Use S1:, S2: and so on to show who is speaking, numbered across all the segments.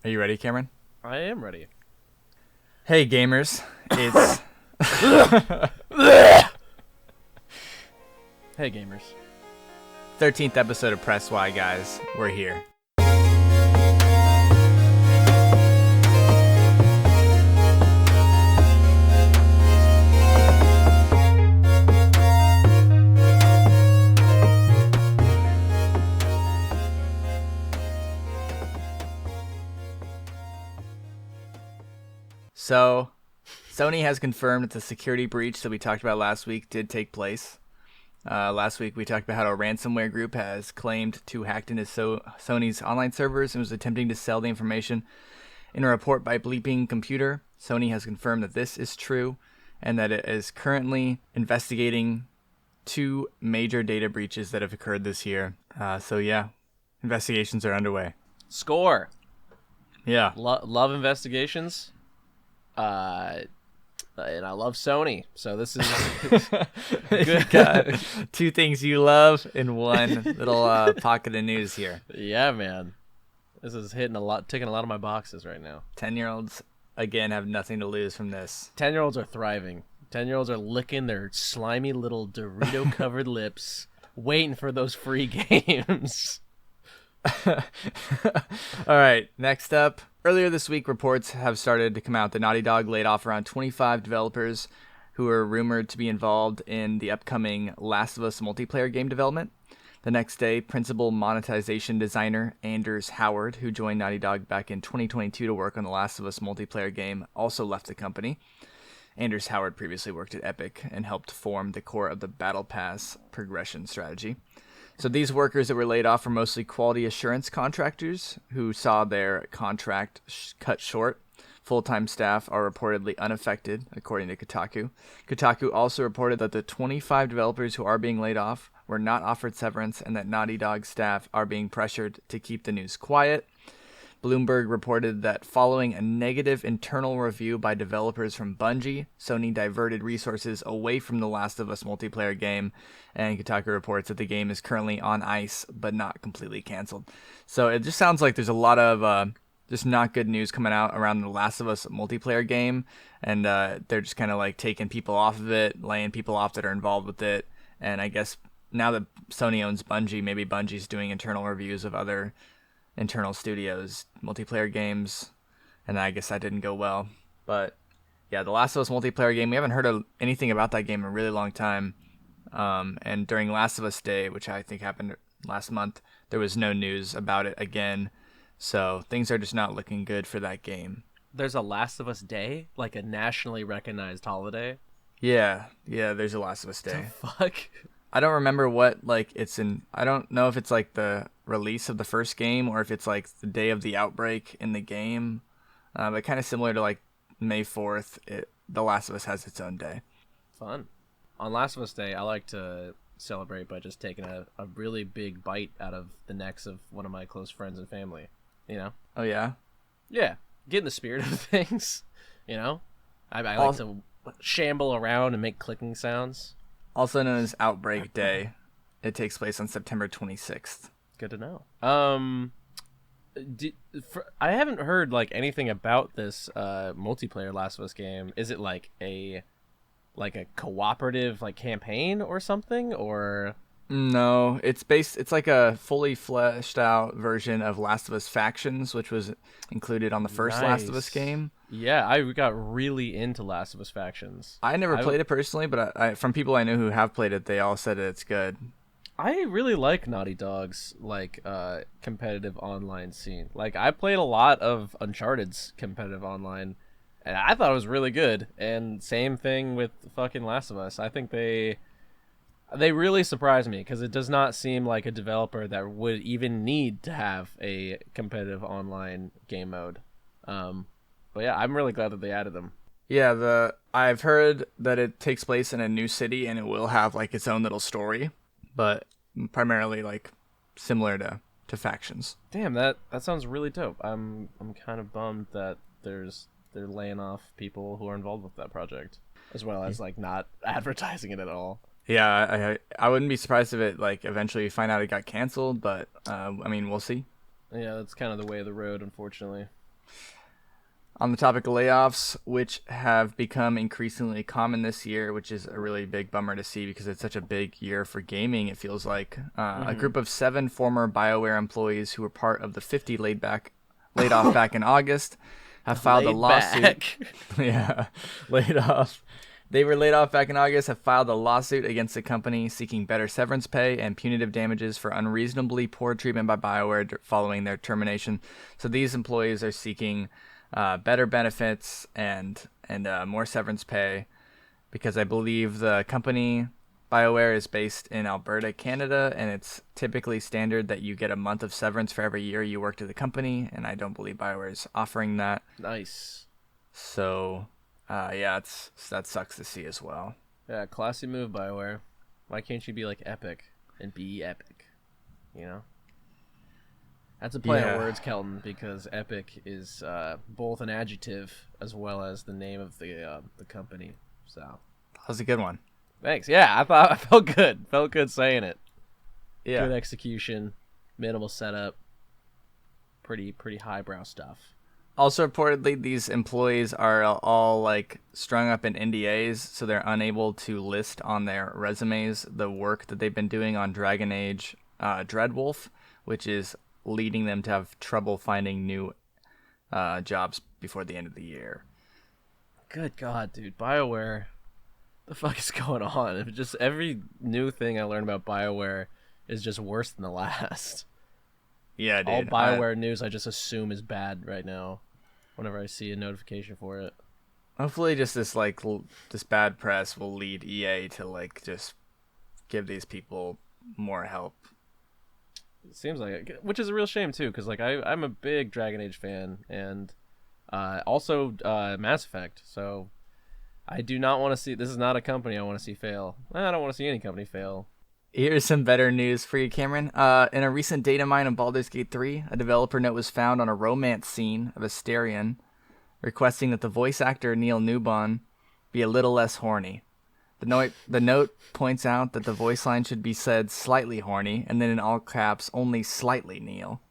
S1: Are you ready, Cameron?
S2: I am ready.
S1: Hey, gamers. It's
S2: Hey, gamers.
S1: 13th episode of Press Why, guys. We're here. So, Sony has confirmed that the security breach that we talked about last week did take place. Last week we talked about how a ransomware group has claimed to hacked into Sony's online servers and was attempting to sell the information. In a report by Bleeping Computer, Sony has confirmed that this is true and that it is currently investigating two major data breaches that have occurred this year. Investigations are underway.
S2: Score.
S1: Yeah.
S2: Love investigations. And I love Sony, so this is
S1: good. Got two things you love in one little pocket of news here.
S2: Yeah, man. This is ticking a lot of my boxes right now.
S1: 10-year-olds, again, have nothing to lose from this.
S2: 10-year-olds are thriving. 10-year-olds are licking their slimy little Dorito-covered lips, waiting for those free games.
S1: All right, next up. Earlier this week, reports have started to come out that Naughty Dog laid off around 25 developers who are rumored to be involved in the upcoming Last of Us multiplayer game development. The next day, principal monetization designer Anders Howard, who joined Naughty Dog back in 2022 to work on the Last of Us multiplayer game, also left the company. Anders Howard previously worked at Epic and helped form the core of the Battle Pass progression strategy. So these workers that were laid off are mostly quality assurance contractors who saw their contract cut short. Full-time staff are reportedly unaffected, according to Kotaku. Kotaku also reported that the 25 developers who are being laid off were not offered severance and that Naughty Dog staff are being pressured to keep the news quiet. Bloomberg reported that following a negative internal review by developers from Bungie, Sony diverted resources away from the Last of Us multiplayer game, and Kotaku reports that the game is currently on ice, but not completely canceled. So it just sounds like there's a lot of just not good news coming out around the Last of Us multiplayer game, and they're just kind of like taking people off of it, laying people off that are involved with it, and I guess now that Sony owns Bungie, maybe Bungie's doing internal reviews of other internal studios multiplayer games, and I guess that didn't go well. But yeah, the Last of Us multiplayer game, we haven't heard of anything about that game in a really long time, and during Last of Us Day, which I think happened last month, there was no news about it again, so things are just not looking good for that game.
S2: There's a Last of Us Day, like a nationally recognized holiday.
S1: Yeah, there's a Last of Us Day.
S2: The fuck?
S1: I don't remember what it's in. I don't know if it's like the release of the first game or if it's like the day of the outbreak in the game. But kind of similar to like May 4th, The Last of Us has its own day.
S2: Fun. On Last of Us Day, I like to celebrate by just taking a really big bite out of the necks of one of my close friends and family. You know?
S1: Oh, yeah?
S2: Yeah. Get in the spirit of things. You know? I like to shamble around and make clicking sounds.
S1: Also known as Outbreak Day. It takes place on September 26th.
S2: Good to know. I haven't heard like anything about this multiplayer Last of Us game. Is it like a cooperative like campaign or something, or?
S1: No, it's like a fully fleshed out version of Last of Us Factions, which was included on the first Last of Us game.
S2: Yeah, I got really into Last of Us Factions.
S1: I never played it personally, but I from people I know who have played it, they all said it's good.
S2: I really like Naughty Dog's like competitive online scene. Like I played a lot of Uncharted's competitive online, and I thought it was really good. And same thing with fucking Last of Us. I think they really surprised me because it does not seem like a developer that would even need to have a competitive online game mode. But yeah, I'm really glad that they added them.
S1: Yeah, I've heard that it takes place in a new city and it will have like its own little story, but primarily like similar to Factions.
S2: Damn, that sounds really dope. I'm kind of bummed that they're laying off people who are involved with that project, as well as like not advertising it at all.
S1: Yeah, I wouldn't be surprised if it like eventually find out it got canceled, but I mean, we'll see.
S2: Yeah, that's kind of the way of the road, unfortunately.
S1: On the topic of layoffs, which have become increasingly common this year, which is a really big bummer to see because it's such a big year for gaming, it feels like. A group of 7 former BioWare employees who were part of the 50 laid off back in August have filed a lawsuit. Yeah, laid off. They were laid off back in August, have filed a lawsuit against the company seeking better severance pay and punitive damages for unreasonably poor treatment by BioWare following their termination. So these employees are seeking better benefits and more severance pay because I believe the company BioWare is based in Alberta, Canada, and it's typically standard that you get a month of severance for every year you worked at the company, and I don't believe BioWare is offering that.
S2: Nice.
S1: So, that sucks to see as well.
S2: Yeah, classy move, BioWare. Why can't you be like Epic and be Epic? You know? That's a play on words, Kelton, because Epic is both an adjective as well as the name of the company. So
S1: that was a good one.
S2: Thanks. Yeah, I felt good. Felt good saying it.
S1: Yeah.
S2: Good execution, minimal setup, pretty highbrow stuff.
S1: Also, reportedly, these employees are all like strung up in NDAs, so they're unable to list on their resumes the work that they've been doing on Dragon Age Dreadwolf, which is leading them to have trouble finding new jobs before the end of the year.
S2: Good God, dude. BioWare, the fuck is going on? If just every new thing I learn about BioWare is just worse than the last.
S1: Yeah, dude.
S2: All BioWare news I just assume is bad right now whenever I see a notification for it.
S1: Hopefully just this bad press will lead EA to like just give these people more help.
S2: It seems like it, which is a real shame too, because like I'm a big Dragon Age fan and also Mass Effect, so I do not want to see. This is not a company I want to see fail. I don't want to see any company fail.
S1: Here's some better news for you, Cameron. In a recent data mine on Baldur's Gate 3, a developer note was found on a romance scene of Asterion, requesting that the voice actor Neil Newbon be a little less horny. The note points out that the voice line should be said slightly horny, and then in all caps, only slightly Neil.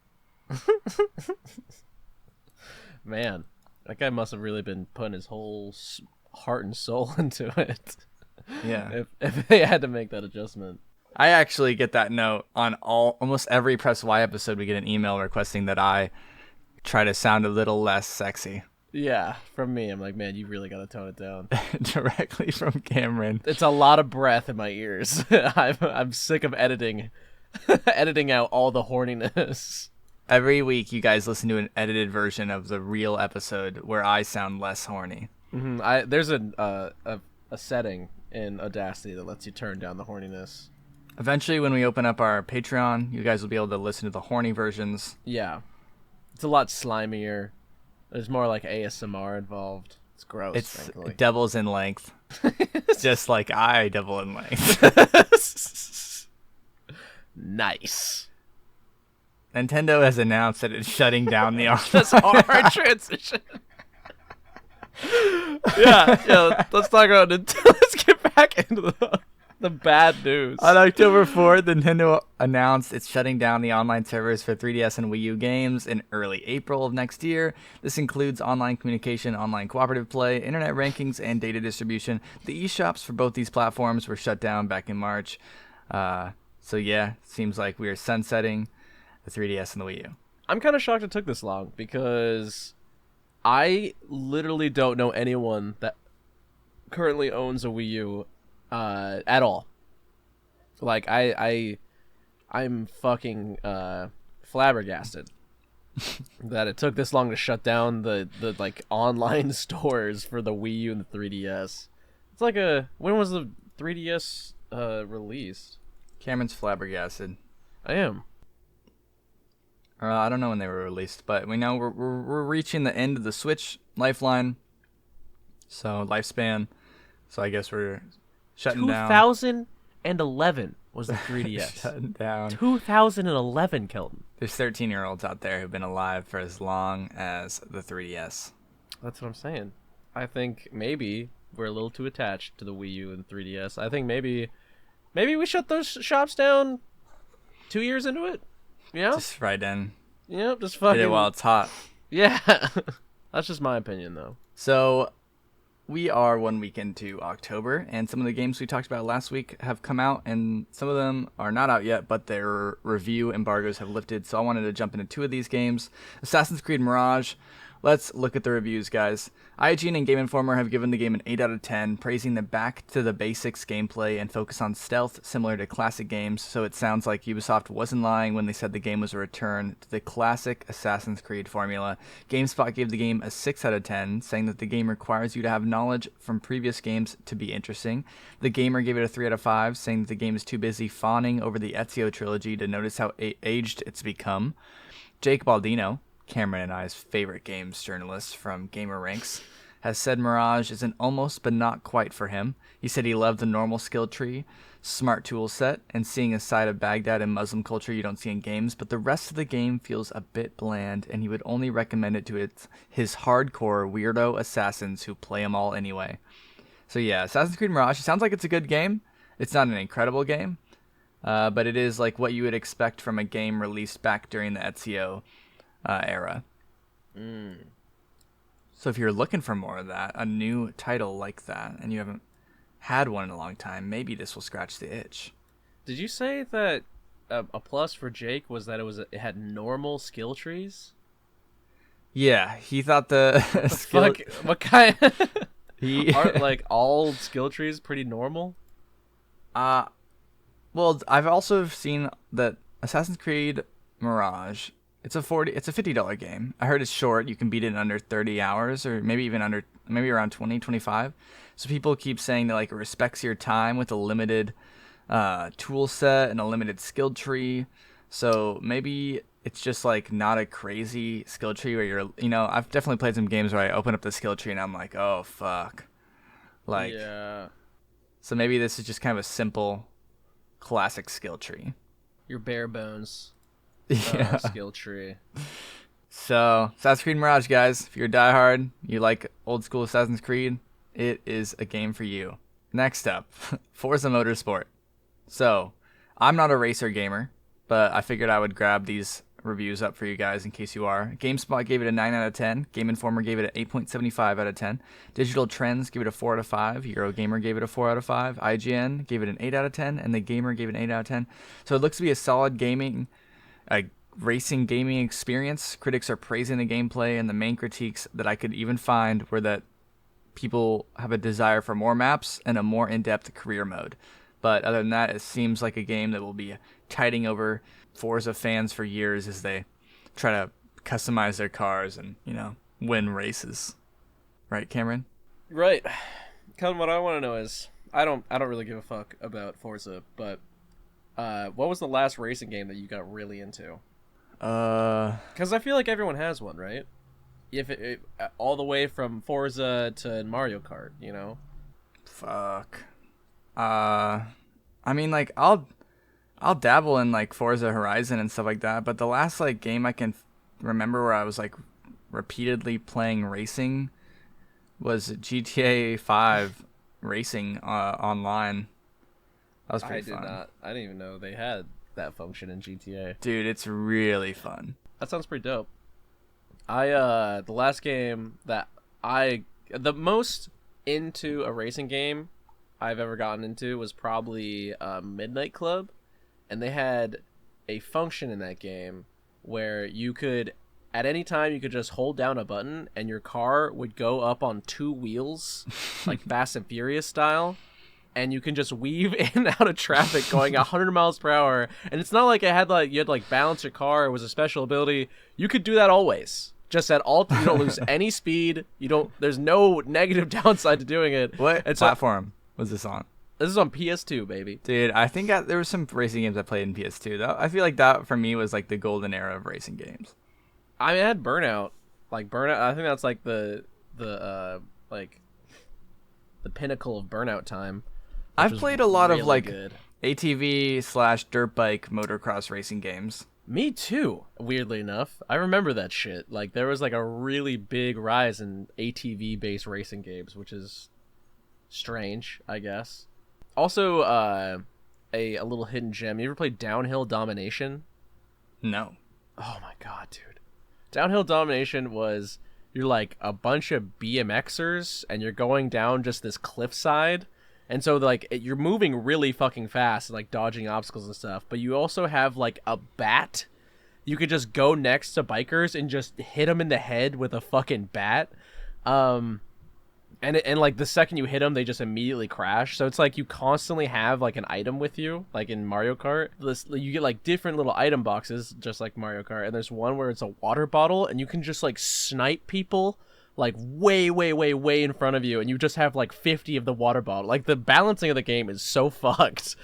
S2: Man, that guy must have really been putting his whole heart and soul into it.
S1: Yeah.
S2: If they had to make that adjustment.
S1: I actually get that note on almost every Press Y episode. We get an email requesting that I try to sound a little less sexy.
S2: Yeah, from me. I'm like, man, you really got to tone it down.
S1: Directly from Cameron.
S2: It's a lot of breath in my ears. I'm sick of editing out all the horniness.
S1: Every week, you guys listen to an edited version of the real episode where I sound less horny.
S2: Mm-hmm. There's a setting in Audacity that lets you turn down the horniness.
S1: Eventually, when we open up our Patreon, you guys will be able to listen to the horny versions.
S2: Yeah, it's a lot slimier. There's more like ASMR involved. It's gross.
S1: It doubles in length. Just like I double in length.
S2: Nice.
S1: Nintendo has announced that it's shutting down the online.
S2: That's hard transition. yeah. Let's talk about Nintendo. Let's get back into the bad news.
S1: On October 4th, Nintendo announced it's shutting down the online servers for 3DS and Wii U games in early April of next year. This includes online communication, online cooperative play, internet rankings, and data distribution. The eShops for both these platforms were shut down back in March. So yeah, seems like we are sunsetting the 3DS and the Wii U.
S2: I'm kind of shocked it took this long because I literally don't know anyone that currently owns a Wii U at all. Like I'm fucking flabbergasted that it took this long to shut down the like online stores for the Wii U and the 3DS. It's like when was the 3DS released?
S1: Cameron's flabbergasted.
S2: I am.
S1: I don't know when they were released, but we know we're reaching the end of the Switch lifeline. So lifespan. So I guess we're shutting down.
S2: 2011 was the 3DS.
S1: Shutting down.
S2: 2011, Kelton.
S1: There's 13-year-olds out there who've been alive for as long as the 3DS.
S2: That's what I'm saying. I think maybe we're a little too attached to the Wii U and 3DS. I think maybe we shut those shops down 2 years into it. You know?
S1: Just right in.
S2: Yep, just fucking.
S1: Did it while it's hot.
S2: Yeah, that's just my opinion though.
S1: So we are 1 week into October, and some of the games we talked about last week have come out, and some of them are not out yet, but their review embargoes have lifted. So I wanted to jump into two of these games. Assassin's Creed Mirage. Let's look at the reviews, guys. IGN and Game Informer have given the game an 8 out of 10, praising the back to the basics gameplay and focus on stealth similar to classic games, so it sounds like Ubisoft wasn't lying when they said the game was a return to the classic Assassin's Creed formula. GameSpot gave the game a 6 out of 10, saying that the game requires you to have knowledge from previous games to be interesting. The Gamer gave it a 3 out of 5, saying that the game is too busy fawning over the Ezio trilogy to notice how aged it's become. Jake Baldino, Cameron and I's favorite games journalist from Gamer Ranks, has said Mirage is an almost but not quite for him. He said he loved the normal skill tree, smart tool set, and seeing a side of Baghdad and Muslim culture you don't see in games, but the rest of the game feels a bit bland, and he would only recommend it to his hardcore weirdo assassins who play them all anyway. So yeah, Assassin's Creed Mirage, it sounds like it's a good game. It's not an incredible game, but it is like what you would expect from a game released back during the Ezio era. So if you're looking for more of that, a new title like that, and you haven't had one in a long time, maybe this will scratch the itch.
S2: Did you say that a plus for Jake was that it had normal skill trees?
S1: Yeah, he thought the
S2: skill... Fuck, what kind?
S1: Aren't
S2: like all skill trees pretty normal?
S1: Well, I've also seen that Assassin's Creed Mirage, it's a $50 game. I heard it's short. You can beat it in under 30 hours, or maybe around 20, 25. So people keep saying that like it respects your time with a limited tool set and a limited skill tree. So maybe it's just like not a crazy skill tree where I've definitely played some games where I open up the skill tree and I'm like, oh fuck. Like,
S2: yeah. So
S1: maybe this is just kind of a simple classic skill tree.
S2: Your bare bones.
S1: Yeah.
S2: Skill tree.
S1: So, Assassin's Creed Mirage, guys. If you're a diehard, you like old school Assassin's Creed, it is a game for you. Next up, Forza Motorsport. So, I'm not a racer gamer, but I figured I would grab these reviews up for you guys in case you are. GameSpot gave it a 9 out of 10. Game Informer gave it an 8.75 out of 10. Digital Trends gave it a 4 out of 5. Eurogamer gave it a 4 out of 5. IGN gave it an 8 out of 10. And The Gamer gave it an 8 out of 10. So, it looks to be a solid racing gaming experience. Critics are praising the gameplay, and the main critiques that I could even find were that people have a desire for more maps and a more in-depth career mode. But other than that, it seems like a game that will be tiding over Forza fans for years as they try to customize their cars and, win races. Right, Cameron?
S2: Right. Colin, what I want to know is, I don't really give a fuck about Forza, but what was the last racing game that you got really into? Because I feel like everyone has one, right? If it all the way from Forza to Mario Kart,
S1: Fuck. I mean, like, I'll dabble in like Forza Horizon and stuff like that, but the last like game I can remember where I was like repeatedly playing racing was GTA 5 racing online. That was pretty fun.
S2: I didn't even know they had that function in GTA.
S1: Dude, it's really fun.
S2: That sounds pretty dope. The last game that the most into a racing game I've ever gotten into was probably Midnight Club, and they had a function in that game where you could, at any time, you could just hold down a button and your car would go up on two wheels, like Fast and Furious style, and you can just weave in and out of traffic going 100 miles per hour. And it's not like you had to balance your car. It was a special ability. You could do that always. Just at all, you don't lose any speed. There's no negative downside to doing it.
S1: What platform was this on?
S2: This is on PS2, baby.
S1: Dude, I think there were some racing games I played in PS2. Though I feel like that for me was like the golden era of racing games.
S2: I mean, I had Burnout. Like Burnout, I think that's like the pinnacle of Burnout time.
S1: I've played a lot of like
S2: good.
S1: ATV / dirt bike motocross racing games.
S2: Me too, weirdly enough. I remember that shit. Like, there was like a really big rise in ATV-based racing games, which is strange, I guess. Also, a little hidden gem. You ever played Downhill Domination?
S1: No.
S2: Oh my god, dude. Downhill Domination was you're like a bunch of BMXers and you're going down just this cliffside. And so like you're moving really fucking fast and like dodging obstacles and stuff, but you also have like a bat. You could just go next to bikers and just hit them in the head with a fucking bat. And like the second you hit them, they just immediately crash. So it's like you constantly have like an item with you, like in Mario Kart. You get like different little item boxes, just like Mario Kart. And there's one where it's a water bottle, and you can just like snipe people like way, way, way, way in front of you, and you just have like 50 of the water bottle. Like the balancing of the game is so fucked.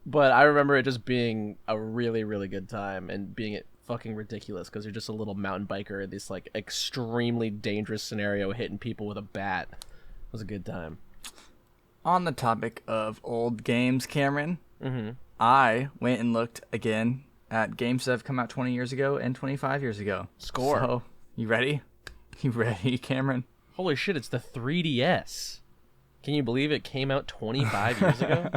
S2: But I remember it just being a really, really good time and being fucking ridiculous because you're just a little mountain biker in this like extremely dangerous scenario hitting people with a bat. It was a good time.
S1: On the topic of old games, Cameron, I went and looked again at games that have come out 20 years ago and 25 years ago.
S2: Score.
S1: So, you ready? You ready, Cameron?
S2: Holy shit, it's the 3DS. Can you believe it came out 25 years ago?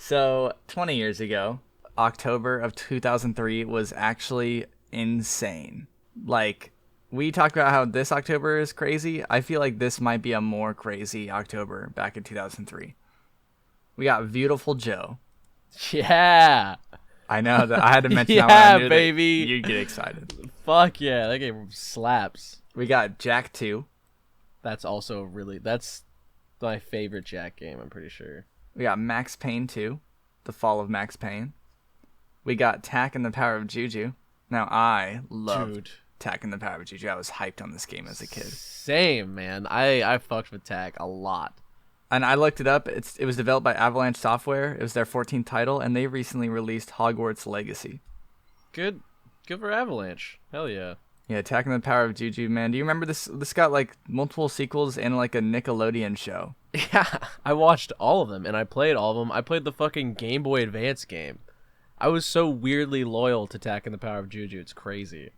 S1: So, 20 years ago, October of 2003 was actually insane. Like, we talked about how this October is crazy. I feel like this might be a more crazy October back in 2003. We got Beautiful Joe.
S2: Yeah.
S1: I know that I had to mention
S2: yeah,
S1: that one. I knew
S2: baby.
S1: That you'd get excited.
S2: Fuck yeah, that game slaps.
S1: We got Jack 2.
S2: That's my favorite Jack game, I'm pretty sure.
S1: We got Max Payne 2, The Fall of Max Payne. We got Tak and the Power of Juju. Now, I loved Tak and the Power of Juju. I was hyped on this game as a kid.
S2: Same, man. I fucked with Tak a lot.
S1: And I looked it up. It was developed by Avalanche Software. It was their 14th title, and they recently released Hogwarts Legacy.
S2: Good for Avalanche. Hell yeah.
S1: Yeah, Tak and the Power of Juju, man. Do you remember this? This got like multiple sequels and like a Nickelodeon show.
S2: Yeah, I watched all of them, and I played all of them. I played the fucking Game Boy Advance game. I was so weirdly loyal to Tak and the Power of Juju. It's crazy.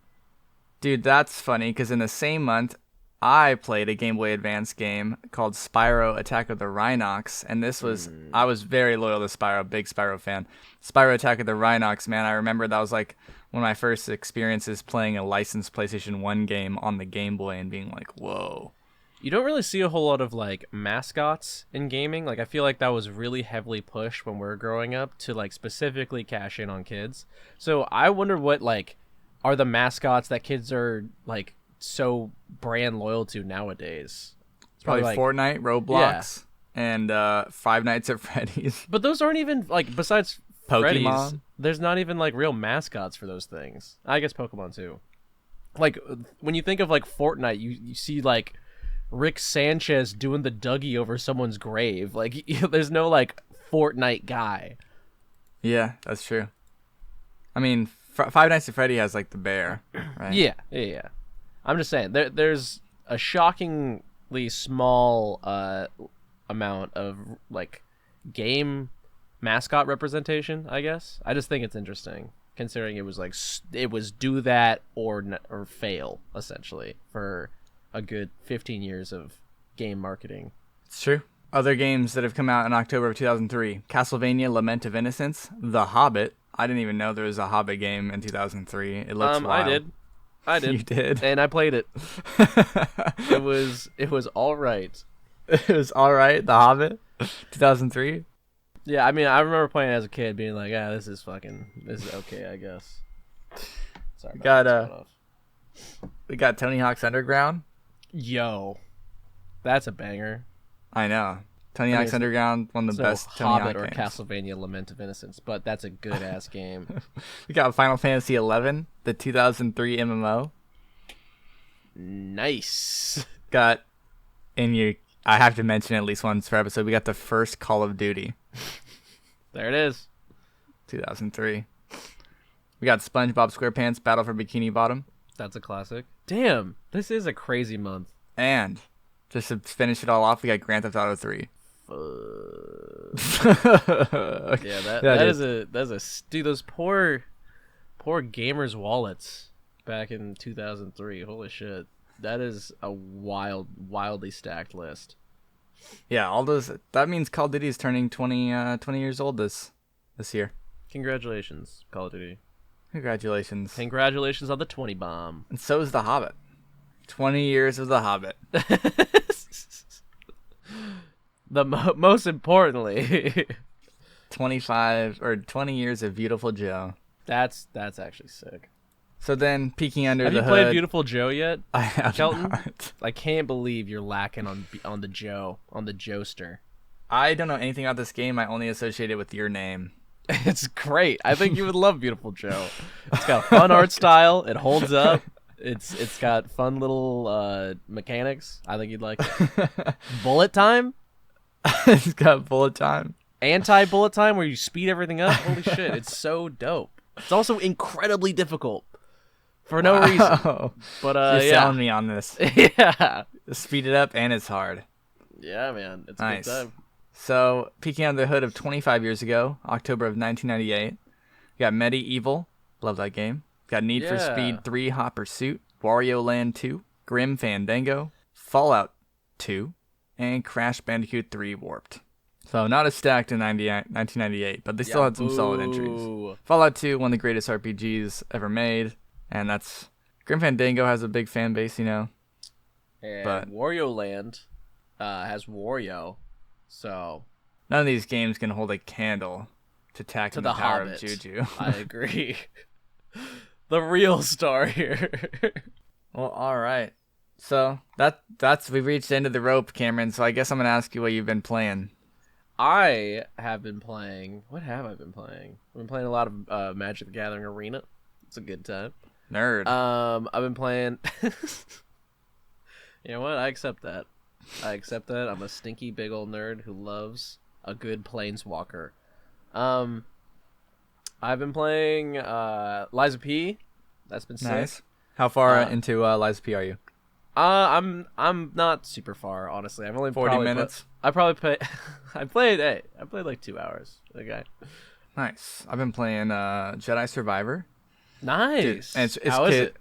S1: Dude, that's funny, because in the same month, I played a Game Boy Advance game called Spyro Attack of the Rhinox, and this was, I was very loyal to Spyro, big Spyro fan. Spyro Attack of the Rhinox, man, I remember that was like one of my first experiences playing a licensed PlayStation 1 game on the Game Boy and being like, whoa.
S2: You don't really see a whole lot of like mascots in gaming. Like I feel like that was really heavily pushed when we were growing up to like specifically cash in on kids. So I wonder what like are the mascots that kids are like so brand loyal to nowadays.
S1: It's probably like, Fortnite, Roblox, and Five Nights at Freddy's.
S2: But those aren't even like besides
S1: Pokemon.
S2: Freddy's, there's not even like real mascots for those things. I guess Pokemon too. Like when you think of like Fortnite, you see like Rick Sanchez doing the Dougie over someone's grave. Like, there's no, like, Fortnite guy.
S1: Yeah, that's true. I mean, Five Nights at Freddy has, like, the bear, right?
S2: Yeah. I'm just saying, there's a shockingly small amount of, like, game mascot representation, I guess. I just think it's interesting, considering it was, like, it was do that or fail, essentially, for a good 15 years of game marketing.
S1: It's true. Other games that have come out in October of 2003. Castlevania Lament of Innocence. The Hobbit. I didn't even know there was a Hobbit game in 2003. It looks wild.
S2: I did.
S1: You did?
S2: And I played it. It was all right.
S1: It was all right, The Hobbit? 2003?
S2: Yeah, I mean, I remember playing it as a kid being like, this is okay, I guess. Sorry about
S1: we got Tony Hawk's Underground.
S2: Yo, that's a banger.
S1: I know. Tony Hawk's Underground, one of the best Tony Hawk
S2: or
S1: games.
S2: Castlevania Lament of Innocence, but that's a good-ass game.
S1: We got Final Fantasy 11, the 2003 MMO.
S2: Nice.
S1: I have to mention at least once per episode, we got the first Call of Duty.
S2: There it is.
S1: 2003. We got SpongeBob SquarePants Battle for Bikini Bottom.
S2: That's a classic. Damn, this is a crazy month.
S1: And just to finish it all off, we got Grand Theft Auto 3.
S2: Yeah, that's a dude. Those poor gamers' wallets back in 2003. Holy shit, that is a wildly stacked list.
S1: Yeah, all those. That means Call of Duty is turning 20 years old this year.
S2: Congratulations, Call of Duty.
S1: Congratulations.
S2: Congratulations on the 20 bomb.
S1: And so is The Hobbit. 20 years of The Hobbit.
S2: Most importantly,
S1: 25 or 20 years of Beautiful Joe.
S2: that's actually sick.
S1: So then, peeking under
S2: Have
S1: the
S2: you
S1: hood.
S2: played Beautiful Joe yet?
S1: I have
S2: Kelton?
S1: not.
S2: I can't believe you're lacking on the Joester.
S1: I don't know anything about this game. I only associate it with your name.
S2: It's great. I think you would love Beautiful Joe. It's got a fun art style. It holds up. It's got fun little mechanics. I think you'd like it. Bullet time?
S1: It's got bullet time.
S2: Anti-bullet time where you speed everything up? Holy shit, it's so dope. It's also incredibly difficult. For no reason. But
S1: You're
S2: yeah.
S1: selling me on this.
S2: Yeah.
S1: Speed it up and it's hard.
S2: Yeah, man. It's
S1: Nice.
S2: a good time.
S1: So, peeking under the hood of 25 years ago, October of 1998, you got Medieval, love that game. Got Need for
S2: Yeah.
S1: Speed 3 Hot Pursuit, Wario Land 2, Grim Fandango, Fallout 2, and Crash Bandicoot 3 Warped. So, not as stacked in 1998, but they still had some solid entries.
S2: Boo.
S1: Fallout 2, one of the greatest RPGs ever made, and that's... Grim Fandango has a big fan base, you know.
S2: And
S1: But-
S2: Wario Land has Wario, so
S1: None of these games can hold a candle to tackling
S2: to
S1: the
S2: the
S1: power
S2: Hobbit.
S1: of Juju.
S2: I agree. The real star here.
S1: Well, all right. So that's we've reached the end of the rope, Cameron. So I guess I'm gonna ask you what you've been playing.
S2: I have been playing. What have I been playing? I've been playing a lot of Magic the Gathering Arena. It's a good time.
S1: Nerd.
S2: I've been playing. You know what? I accept that. I'm a stinky big old nerd who loves a good planeswalker. I've been playing Liza P. That's been sick.
S1: Nice. How far
S2: Uh,
S1: into Liza P are you?
S2: I'm not super far, honestly. I've only
S1: 40
S2: probably
S1: minutes.
S2: I probably play. I played like 2 hours. Okay.
S1: Nice. I've been playing Jedi Survivor.
S2: Nice.
S1: Dude, and it's
S2: How is it?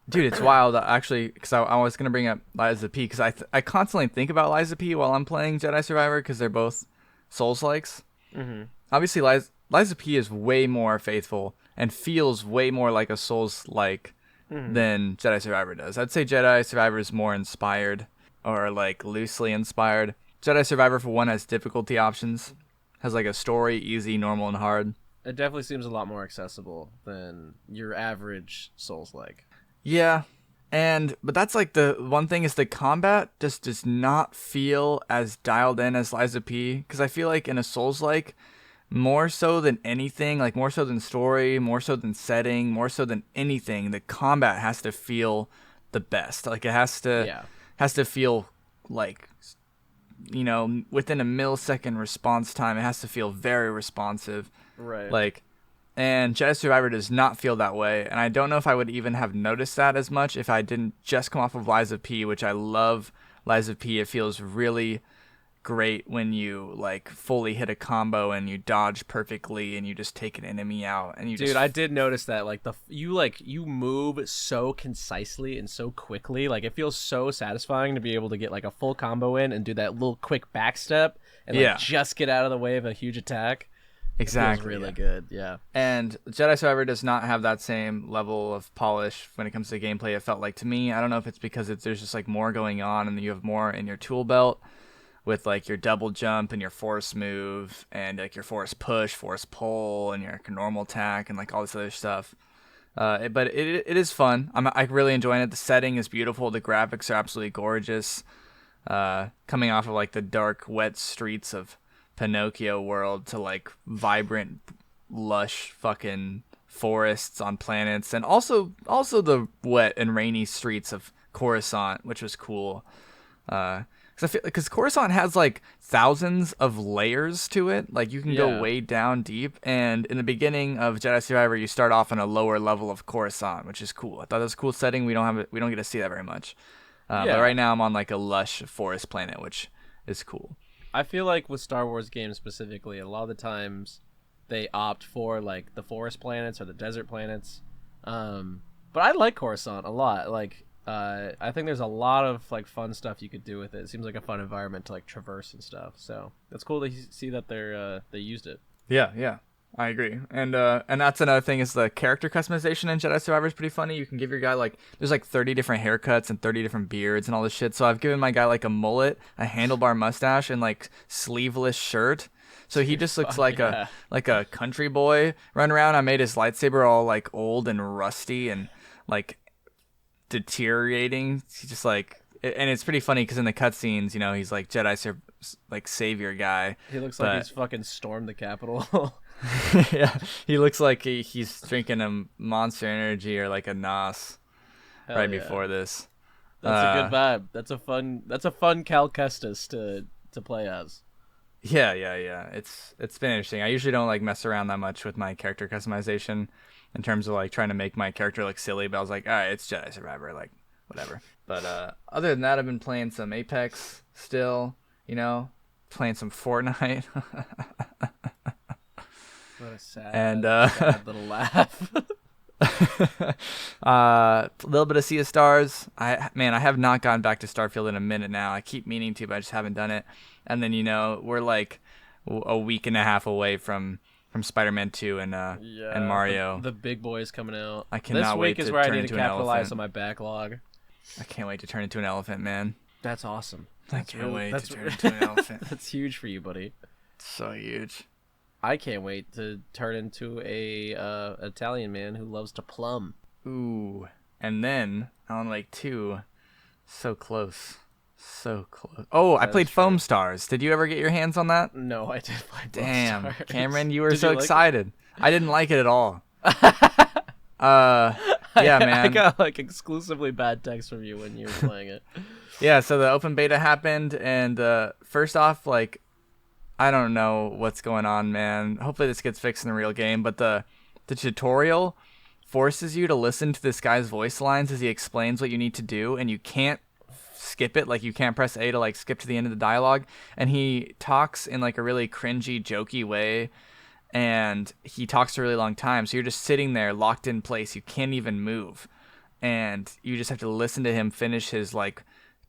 S1: Dude, it's wild actually, because I was gonna bring up Liza P because I constantly think about Liza P while I'm playing Jedi Survivor because they're both Souls-likes.
S2: Mm-hmm.
S1: Obviously, Liza P is way more faithful and feels way more like a Souls-like than Jedi Survivor does. I'd say Jedi Survivor is more inspired or like loosely inspired. Jedi Survivor, for one, has difficulty options, has like a story, easy, normal, and hard.
S2: It definitely seems a lot more accessible than your average Souls-like.
S1: Yeah, but that's like the one thing is the combat just does not feel as dialed in as Liza P. Because I feel like in a Souls-like, more so than anything, like more so than story, more so than setting, more so than anything, the combat has to feel the best. Like it has to feel like, you know, within a millisecond response time, it has to feel very responsive.
S2: Right.
S1: Like, and Jedi Survivor does not feel that way, and I don't know if I would even have noticed that as much if I didn't just come off of Liza P, which I love Liza P. It feels really great when you like fully hit a combo and you dodge perfectly and you just take an enemy out and you
S2: Dude,
S1: just...
S2: I did notice that you move so concisely and so quickly. Like it feels so satisfying to be able to get like a full combo in and do that little quick backstep and like just get out of the way of a huge attack.
S1: Exactly.
S2: It feels really good, yeah.
S1: And Jedi Survivor does not have that same level of polish when it comes to gameplay. It felt like to me. I don't know if it's because there's just like more going on and you have more in your tool belt with like your double jump and your force move and like your force push, force pull, and your normal attack and like all this other stuff. But it is fun. I really enjoying it. The setting is beautiful. The graphics are absolutely gorgeous. Coming off of like the dark, wet streets of Pinocchio world to like vibrant, lush fucking forests on planets, and also the wet and rainy streets of Coruscant, which was cool. Because Coruscant has like thousands of layers to it. Like you can go way down deep. And in the beginning of Jedi Survivor, you start off on a lower level of Coruscant, which is cool. I thought that was a cool setting. We don't get to see that very much. But right now I'm on like a lush forest planet, which is cool.
S2: I feel like with Star Wars games specifically, a lot of the times they opt for like the forest planets or the desert planets. But I like Coruscant a lot. Like I think there's a lot of like fun stuff you could do with it. It seems like a fun environment to like traverse and stuff. So it's cool to see that they used it.
S1: Yeah. I agree, and that's another thing is the character customization in Jedi Survivor is pretty funny. You can give your guy like there's like 30 different haircuts and 30 different beards and all this shit. So I've given my guy like a mullet, a handlebar mustache, and like sleeveless shirt. So he just looks like
S2: yeah.
S1: a country boy running around. I made his lightsaber all like old and rusty and like deteriorating. He's just like, and it's pretty funny because in the cutscenes, you know, he's like like savior guy.
S2: He looks
S1: but...
S2: like he's fucking stormed the Capitol.
S1: Yeah, he looks like he's drinking a Monster Energy or like a Nos right before this.
S2: That's a good vibe. That's a fun Cal Kestis to play as.
S1: Yeah. It's been interesting. I usually don't like mess around that much with my character customization in terms of like trying to make my character look silly, but I was like, all right, it's Jedi Survivor, like whatever. But other than that, I've been playing some Apex still, you know, playing some Fortnite.
S2: What a sad,
S1: and
S2: sad little laugh.
S1: A little bit of Sea of Stars. I have not gotten back to Starfield in a minute now. I keep meaning to, but I just haven't done it. And then, you know, we're like a week and a half away from Spider-Man 2 and Mario.
S2: The big boys coming out.
S1: I cannot wait to
S2: This week is where I
S1: turn
S2: need
S1: into
S2: to
S1: an
S2: capitalize
S1: elephant.
S2: on my backlog.
S1: I can't wait to turn into an elephant, man.
S2: That's awesome.
S1: I can't wait to turn into an elephant.
S2: That's huge for you, buddy.
S1: It's so huge.
S2: I can't wait to turn into a Italian man who loves to plumb.
S1: Ooh. And then Alan Wake 2, so close. So close. Oh, I played Foam Stars. Did you ever get your hands on that?
S2: No, I didn't play Foam
S1: Damn,
S2: Stars.
S1: Cameron, you were
S2: Did
S1: so
S2: you like
S1: excited. I didn't like it at all. Yeah, man.
S2: I got like exclusively bad texts from you when you were playing it.
S1: Yeah, so the open beta happened, and first off, like, I don't know what's going on, man. Hopefully this gets fixed in the real game, but the tutorial forces you to listen to this guy's voice lines as he explains what you need to do, and you can't skip it. Like, you can't press A to like skip to the end of the dialogue, and he talks in like a really cringy, jokey way, and he talks for a really long time, so you're just sitting there locked in place. You can't even move, and you just have to listen to him finish his like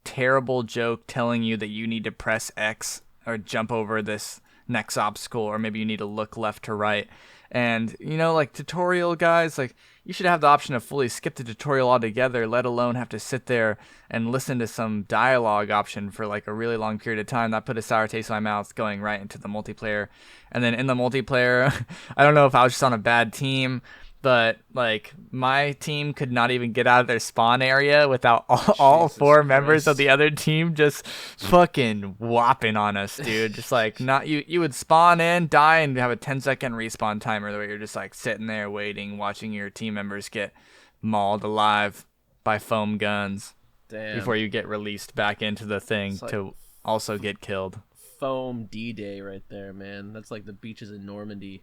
S1: terrible joke telling you that you need to press X or jump over this next obstacle, or maybe you need to look left to right. And, you know, like, tutorial guys, like, you should have the option to fully skip the tutorial altogether, let alone have to sit there and listen to some dialogue option for, like, a really long period of time. That put a sour taste in my mouth going right into the multiplayer. And then in the multiplayer, I don't know if I was just on a bad team, but, like, my team could not even get out of their spawn area without all four members of the other team just fucking whopping on us, dude. Just, like, not you would spawn in, die, and have a 10-second respawn timer where you're just, like, sitting there waiting, watching your team members get mauled alive by foam guns.
S2: Damn.
S1: Before you get released back into the thing like to also get killed.
S2: Foam D-Day right there, man. That's like the beaches in Normandy,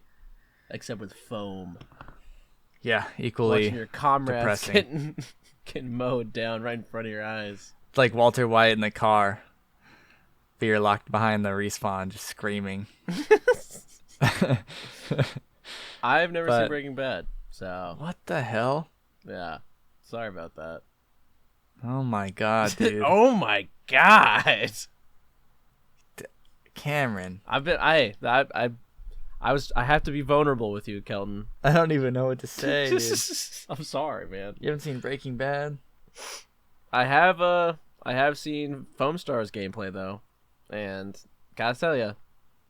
S2: except with foam.
S1: Yeah, equally
S2: watching your comrades
S1: depressing.
S2: getting mowed down right in front of your eyes.
S1: It's like Walter White in the car. But you're locked behind the respawn, just screaming.
S2: I've never seen Breaking Bad, so...
S1: What the hell?
S2: Yeah, sorry about that.
S1: Oh my god, dude.
S2: Oh my god!
S1: Cameron.
S2: I have to be vulnerable with you, Kelton.
S1: I don't even know what to say, dude.
S2: I'm sorry, man.
S1: You haven't seen Breaking Bad?
S2: I have seen Foam Stars gameplay though, and gotta tell you,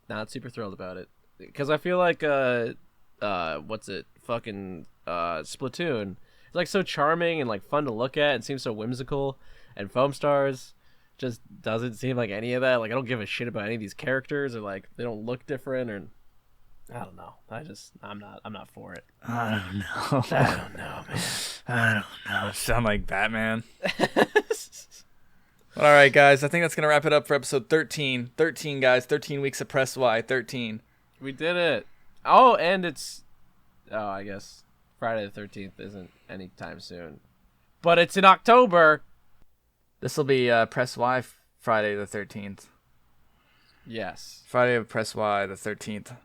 S2: not super thrilled about it because I feel like what's it? Fucking Splatoon. It's like so charming and like fun to look at and seems so whimsical, and Foam Stars just doesn't seem like any of that. Like I don't give a shit about any of these characters or like they don't look different or. I don't know. I'm not for it.
S1: I don't know, man. I don't know. Sound like Batman. All right, guys. I think that's going to wrap it up for episode 13. 13, guys. 13 weeks of Press Y. 13.
S2: We did it. Oh, and I guess Friday the 13th isn't anytime soon. But it's in October.
S1: This will be Press Y Friday the 13th.
S2: Yes.
S1: Friday of Press Y the 13th.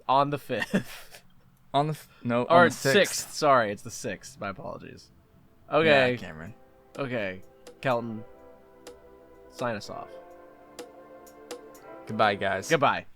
S2: On the 5th.
S1: On the
S2: or 6th. Sorry, it's the 6th. My apologies. Okay.
S1: Yeah, Cameron.
S2: Okay. Kelton, sign us off.
S1: Goodbye, guys.
S2: Goodbye.